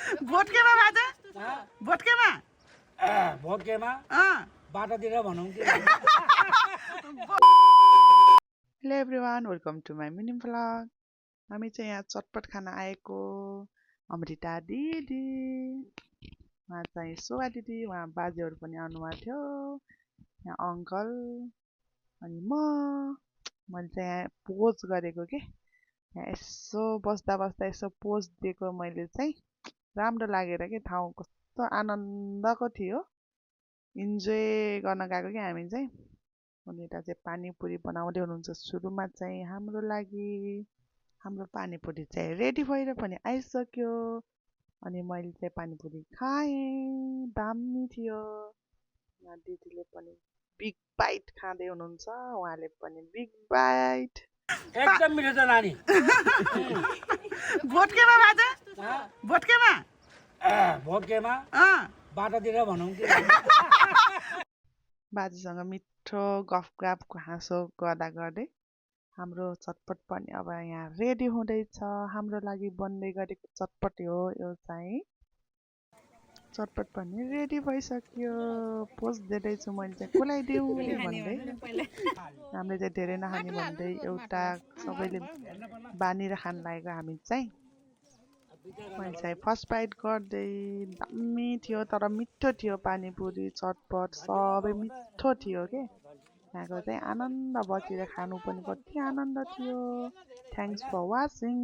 भोटकेमा बाजे भोटकेमा भोटकेमा बाटोतिर भनौँ कि hello everyone welcome to my mini vlog. हामी चाहिँ यहाँ चटपट खाना आएको अमृता दिदी, उहाँ चाहिँ शोभा दिदी, उहाँ बाजेहरू पनि आउनुभएको थियो, यहाँ अङ्कल अनि मैले चाहिँ यहाँ पोज गरेको के, यहाँ यसो बस्दा बस्दा यसो पोज दिएको मैले चाहिँ राम्रो लागेर के, ठाउँ कस्तो आनन्दको थियो, इन्जोय गर्न गएको कि हामी चाहिँ। अनि यता चाहिँ पानीपुरी बनाउँदै हुनुहुन्छ सुरुमा चाहिँ हाम्रो लागि। हाम्रो पानीपुरी चाहिँ रेडी भएर पनि आइसक्यो अनि मैले चाहिँ पानीपुरी खाएँ, दामी थियो। यहाँ दिदीले पनि बिग बाइट खाँदै हुनुहुन्छ, उहाँले पनि बिग बाइट। एकदम मिठो छ नानी। भोटकेमा बाजे भोटकेमा भोटकेमा बाटोतिर भनौँ कि बाजेसँग मिठो गफ हाँसो गर्दा गर्दै हाम्रो चटपट पनि अब यहाँ रेडी हुँदैछ। हाम्रो लागि बन्दै गरेको चटपट हो यो चाहिँ। चटपट पनि रेडी भइसक्यो। पोज दिँदैछु मैले चाहिँ खुलाइदेऊ भन्दै, हामीले चाहिँ धेरै नखाने भन्दै एउटा सबैले बानेर खान लागेको हामी चाहिँ। मैले चाहिँ फर्स्ट बाइट गर्दै दामी थियो, तर मिठो थियो। पानीपुरी चटपट सबै मिठो थियो के। यहाँको चाहिँ आनन्द बसेर खानु पनि कति आनन्द थियो। Thanks for watching.